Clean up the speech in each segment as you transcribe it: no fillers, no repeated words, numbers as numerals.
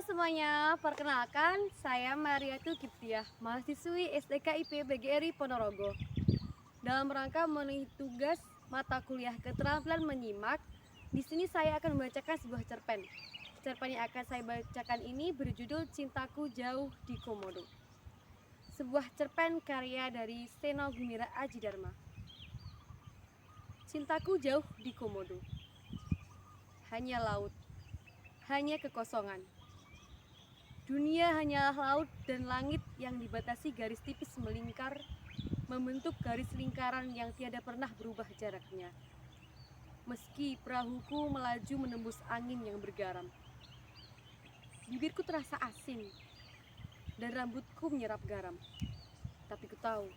semuanya, perkenalkan saya Mariatul Kiptiah, mahasiswi STK IP BGRI Ponorogo. Dalam rangka memenuhi tugas mata kuliah keterampilan menyimak, di sini saya akan membacakan sebuah cerpen. Cerpen yang akan saya bacakan ini berjudul Cintaku Jauh di Komodo. Sebuah cerpen karya dari Seno Gumira Aji Dharma. Cintaku jauh di Komodo. Hanya laut, hanya kekosongan. Dunia hanyalah laut dan langit yang dibatasi garis tipis melingkar, membentuk garis lingkaran yang tiada pernah berubah jaraknya. Meski perahuku melaju menembus angin yang bergaram. Bibirku terasa asin, dan rambutku menyerap garam. Tapi ku tahu,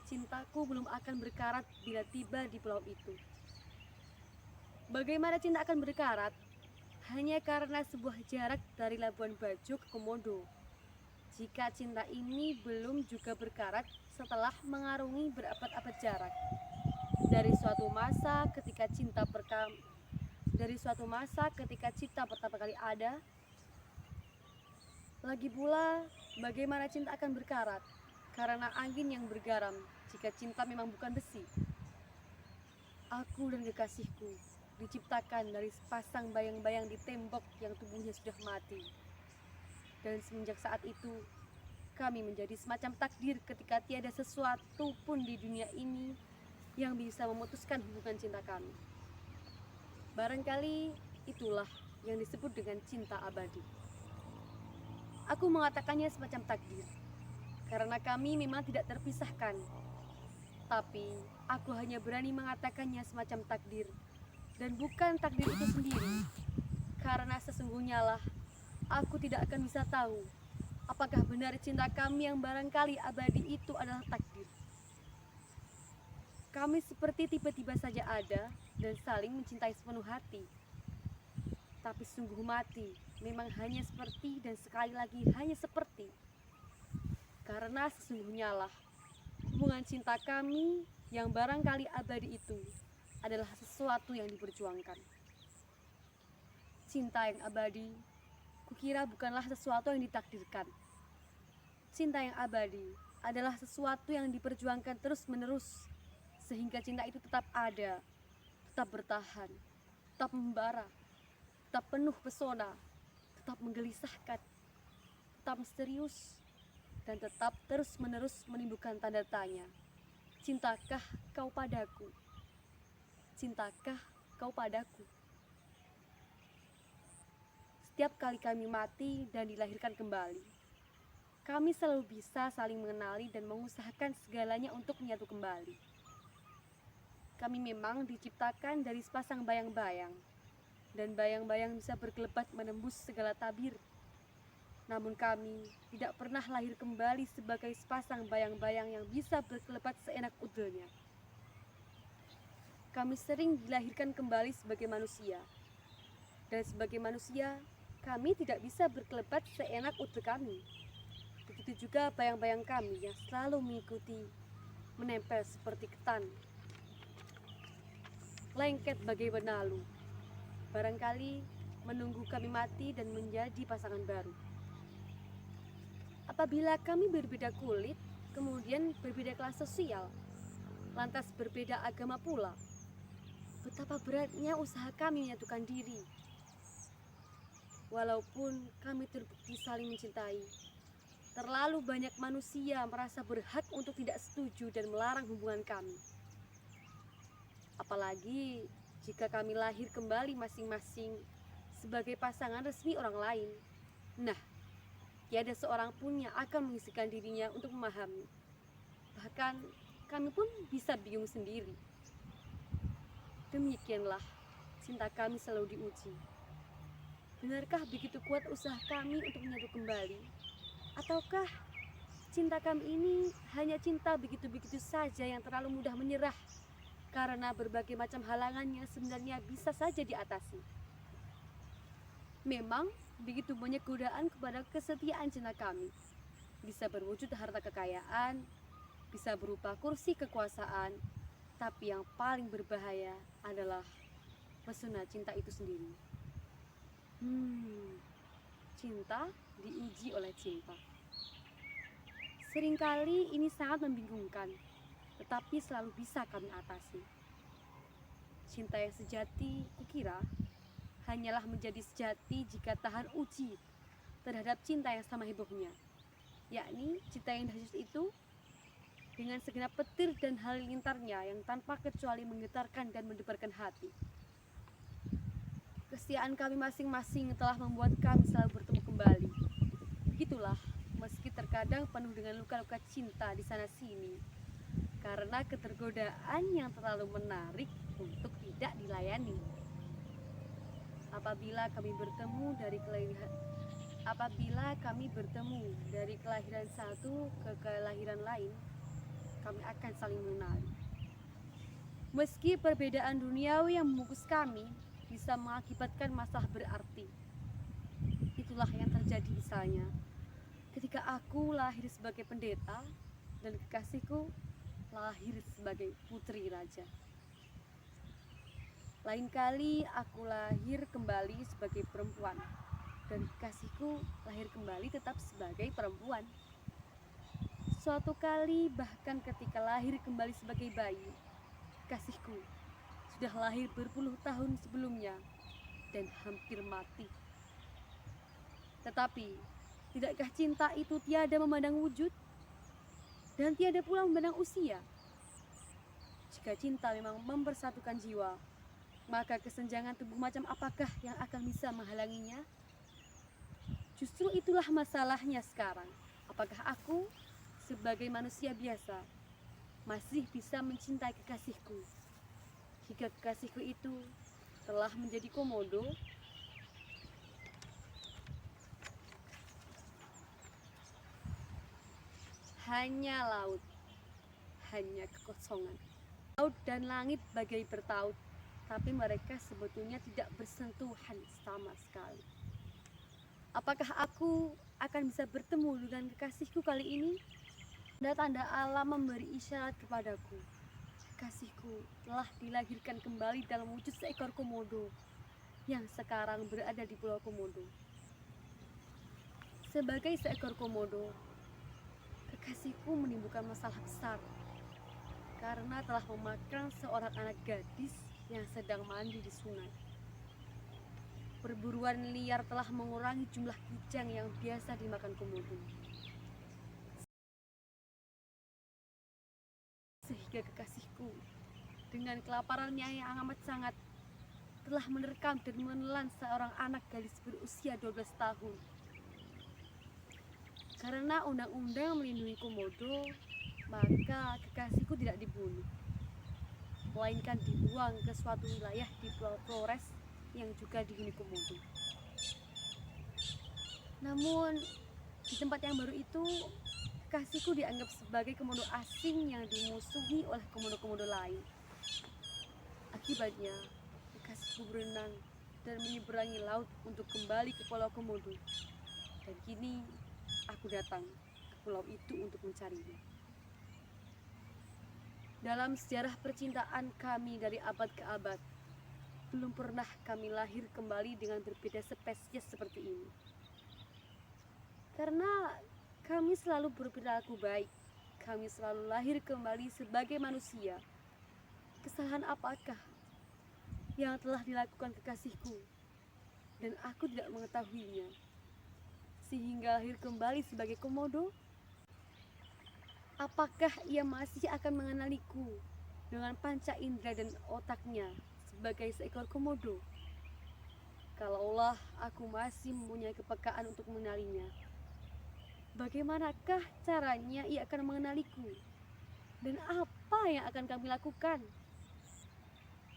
cintaku belum akan berkarat bila tiba di pulau itu. Bagaimana cinta akan berkarat? Hanya karena sebuah jarak dari Labuan Bajo ke Komodo. Jika cinta ini belum juga berkarat setelah mengarungi berabad-abad jarak. Dari suatu masa ketika cinta pertama kali ada. Lagi pula, bagaimana cinta akan berkarat? Karena angin yang bergaram jika cinta memang bukan besi. Aku dan kekasihku diciptakan dari sepasang bayang-bayang di tembok yang tubuhnya sudah mati. Dan semenjak saat itu, kami menjadi semacam takdir ketika tiada sesuatu pun di dunia ini yang bisa memutuskan hubungan cinta kami. Barangkali itulah yang disebut dengan cinta abadi. Aku mengatakannya semacam takdir, karena kami memang tidak terpisahkan. Tapi aku hanya berani mengatakannya semacam takdir, dan bukan takdir itu sendiri. Karena sesungguhnya lah, aku tidak akan bisa tahu apakah benar cinta kami yang barangkali abadi itu adalah takdir. Kami seperti tiba-tiba saja ada dan saling mencintai sepenuh hati. Tapi sungguh mati, memang hanya seperti dan sekali lagi hanya seperti. Karena sesungguhnya lah, hubungan cinta kami yang barangkali abadi itu adalah sesuatu yang diperjuangkan. Cinta yang abadi, kukira bukanlah sesuatu yang ditakdirkan. Cinta yang abadi adalah sesuatu yang diperjuangkan terus-menerus, sehingga cinta itu tetap ada, tetap bertahan, tetap membara, tetap penuh pesona, tetap menggelisahkan, tetap misterius, dan tetap terus-menerus menimbulkan tanda tanya. Cintakah kau padaku? Cintakah kau padaku? Setiap kali kami mati dan dilahirkan kembali, kami selalu bisa saling mengenali dan mengusahakan segalanya untuk menyatu kembali. Kami memang diciptakan dari sepasang bayang-bayang, dan bayang-bayang bisa berkelebat menembus segala tabir. Namun kami tidak pernah lahir kembali sebagai sepasang bayang-bayang yang bisa berkelebat seenak udelnya. Kami sering dilahirkan kembali sebagai manusia. Dan sebagai manusia, kami tidak bisa berkelebat seenak udel kami. Begitu juga bayang-bayang kami yang selalu mengikuti, menempel seperti ketan. Lengket bagai benalu. Barangkali menunggu kami mati dan menjadi pasangan baru. Apabila kami berbeda kulit, kemudian berbeda kelas sosial, lantas berbeda agama pula, betapa beratnya usaha kami menyatukan diri. Walaupun kami terbukti saling mencintai, terlalu banyak manusia merasa berhak untuk tidak setuju dan melarang hubungan kami. Apalagi jika kami lahir kembali masing-masing sebagai pasangan resmi orang lain. Nah, tiada seorang pun yang akan mengisikan dirinya untuk memahami. Bahkan kami pun bisa bingung sendiri. Demikianlah cinta kami selalu diuji. Benarkah begitu kuat usaha kami untuk menyatu kembali? Ataukah cinta kami ini hanya cinta begitu-begitu saja yang terlalu mudah menyerah? Karena berbagai macam halangannya sebenarnya bisa saja diatasi. Memang begitu banyak godaan kepada kesetiaan cinta kami. Bisa berwujud harta kekayaan, bisa berupa kursi kekuasaan, tapi yang paling berbahaya adalah pesona cinta itu sendiri. cinta diuji oleh cinta. Seringkali ini sangat membingungkan, tetapi selalu bisa kami atasi. Cinta yang sejati, kukira, hanyalah menjadi sejati jika tahan uji terhadap cinta yang sama hebohnya, yakni cinta yang dahsyat itu dengan segenap petir dan halilintarnya yang tanpa kecuali menggetarkan dan mendebarkan hati. Kesetiaan kami masing-masing telah membuat kami selalu bertemu kembali. Begitulah, meski terkadang penuh dengan luka-luka cinta di sana-sini, karena ketergodaan yang terlalu menarik untuk tidak dilayani. Apabila kami bertemu dari kelahiran satu ke kelahiran lain, kami akan saling mengenali. Meski perbedaan duniawi yang membungkus kami bisa mengakibatkan masalah berarti. Itulah yang terjadi misalnya ketika aku lahir sebagai pendeta dan kekasihku lahir sebagai putri raja. Lain kali aku lahir kembali sebagai perempuan dan kekasihku lahir kembali tetap sebagai perempuan. Suatu kali bahkan ketika lahir kembali sebagai bayi, kekasihku sudah lahir berpuluh tahun sebelumnya dan hampir mati. Tetapi, tidakkah cinta itu tiada memandang wujud dan tiada pula memandang usia? Jika cinta memang mempersatukan jiwa, maka kesenjangan tubuh macam apakah yang akan bisa menghalanginya? Justru itulah masalahnya sekarang. Apakah aku sebagai manusia biasa masih bisa mencintai kekasihku jika kekasihku itu telah menjadi komodo? Hanya laut, hanya kekosongan. Laut dan langit bagai bertaut, tapi mereka sebetulnya tidak bersentuhan sama sekali. Apakah aku akan bisa bertemu dengan kekasihku kali ini? Tanda-tanda alam memberi isyarat kepadaku. Kekasihku telah dilahirkan kembali dalam wujud seekor komodo yang sekarang berada di Pulau Komodo. Sebagai seekor komodo, kekasihku menimbulkan masalah besar karena telah memakan seorang anak gadis yang sedang mandi di sungai. Perburuan liar telah mengurangi jumlah kijang yang biasa dimakan komodo. Sehingga kekasihku dengan kelaparannya yang amat sangat telah menerkam dan menelan seorang anak gadis berusia 12 tahun. Karena undang-undang melindungi komodo, maka kekasihku tidak dibunuh, melainkan dibuang ke suatu wilayah di Pulau Flores yang juga dihuni komodo. Namun di tempat yang baru itu, kekasihku dianggap sebagai komodo asing yang dimusuhi oleh komodo-komodo lain. Akibatnya, kekasihku berenang dan menyeberangi laut untuk kembali ke Pulau Komodo. Dan kini, aku datang ke pulau itu untuk mencarinya. Dalam sejarah percintaan kami dari abad ke abad, belum pernah kami lahir kembali dengan berbeda spesies seperti ini. Karena kami selalu berperilaku baik, kami selalu lahir kembali sebagai manusia. Kesalahan apakah yang telah dilakukan kekasihku dan aku tidak mengetahuinya, sehingga lahir kembali sebagai komodo? Apakah ia masih akan mengenaliku dengan panca indera dan otaknya sebagai seekor komodo? Kalaulah aku masih mempunyai kepekaan untuk mengenalinya, bagaimanakah caranya ia akan mengenaliku? Dan apa yang akan kami lakukan?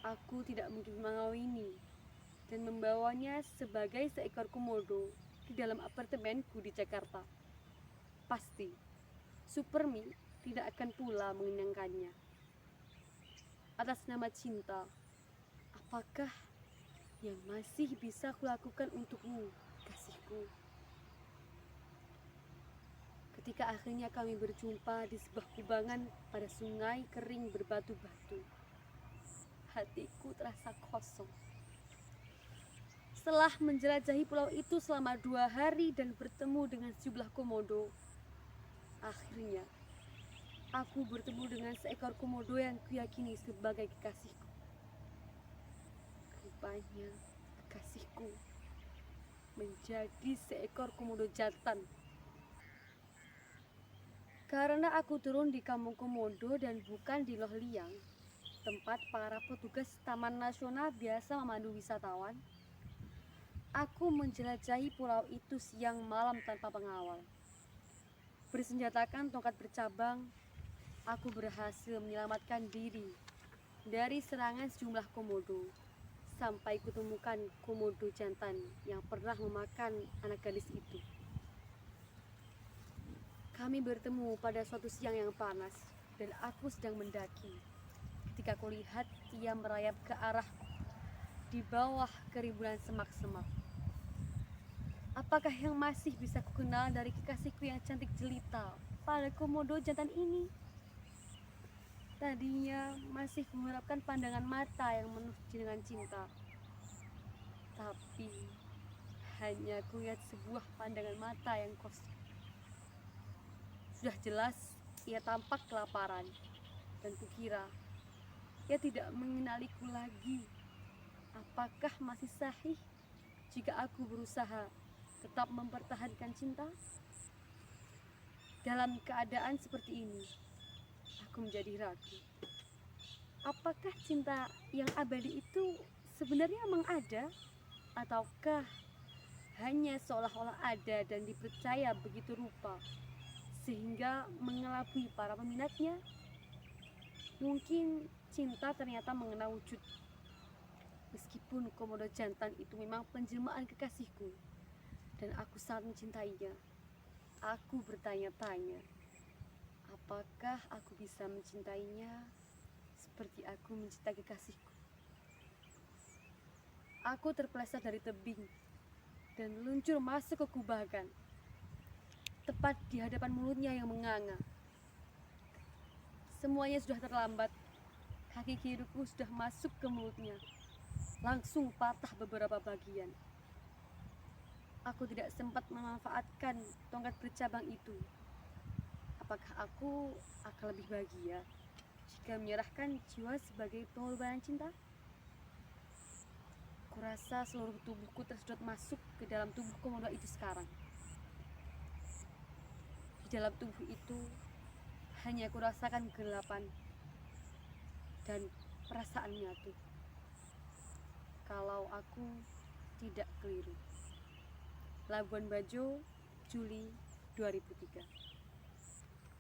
Aku tidak mungkin mengawini dan membawanya sebagai seekor komodo di dalam apartemenku di Jakarta. Pasti, Supermi tidak akan pula mengenyangkannya. Atas nama cinta, apakah yang masih bisa kulakukan untukmu, kasihku? Ketika akhirnya kami berjumpa di sebuah kubangan pada sungai kering berbatu-batu, hatiku terasa kosong. Setelah menjelajahi pulau itu selama 2 hari dan bertemu dengan sejumlah komodo, akhirnya aku bertemu dengan seekor komodo yang kuyakini sebagai kekasihku. Rupanya kekasihku menjadi seekor komodo jantan. Karena aku turun di kampung komodo dan bukan di Loh Liang, tempat para petugas Taman Nasional biasa memandu wisatawan, aku menjelajahi pulau itu siang malam tanpa pengawal. Bersenjatakan tongkat bercabang, aku berhasil menyelamatkan diri dari serangan sejumlah komodo sampai kutemukan komodo jantan yang pernah memakan anak gadis itu. Kami bertemu pada suatu siang yang panas dan aku sedang mendaki ketika kulihat ia merayap ke arahku di bawah kerimbunan semak-semak. Apakah yang masih bisa kukenal dari kekasihku yang cantik jelita pada komodo jantan ini? Tadinya masih mengharapkan pandangan mata yang penuh dengan cinta, tapi hanya kulihat sebuah pandangan mata yang kosong. Sudah jelas ia tampak kelaparan, dan kukira ia tidak mengenaliku lagi. Apakah masih sahih jika aku berusaha tetap mempertahankan cinta? Dalam keadaan seperti ini, aku menjadi ragu. Apakah cinta yang abadi itu sebenarnya memang ada? Ataukah hanya seolah-olah ada dan dipercaya begitu rupa sehingga mengelabui para peminatnya? Mungkin cinta ternyata mengenal wujud. Meskipun komodo jantan itu memang penjelmaan kekasihku dan aku sangat mencintainya, aku bertanya-tanya, apakah aku bisa mencintainya seperti aku mencintai kekasihku? Aku terpeleset dari tebing dan meluncur masuk ke kubagan, tepat di hadapan mulutnya yang menganga. Semuanya sudah terlambat. Kaki kiriku sudah masuk ke mulutnya, langsung patah beberapa bagian. Aku tidak sempat memanfaatkan tongkat bercabang itu. Apakah aku akan lebih bahagia jika menyerahkan jiwa sebagai pengorbanan cinta? Kurasa seluruh tubuhku tersedot masuk ke dalam tubuh komodo itu sekarang. Di dalam tubuh itu hanya kurasakan kegelapan dan perasaan nyatu. Kalau aku tidak keliru. Labuan Bajo, Juli 2003.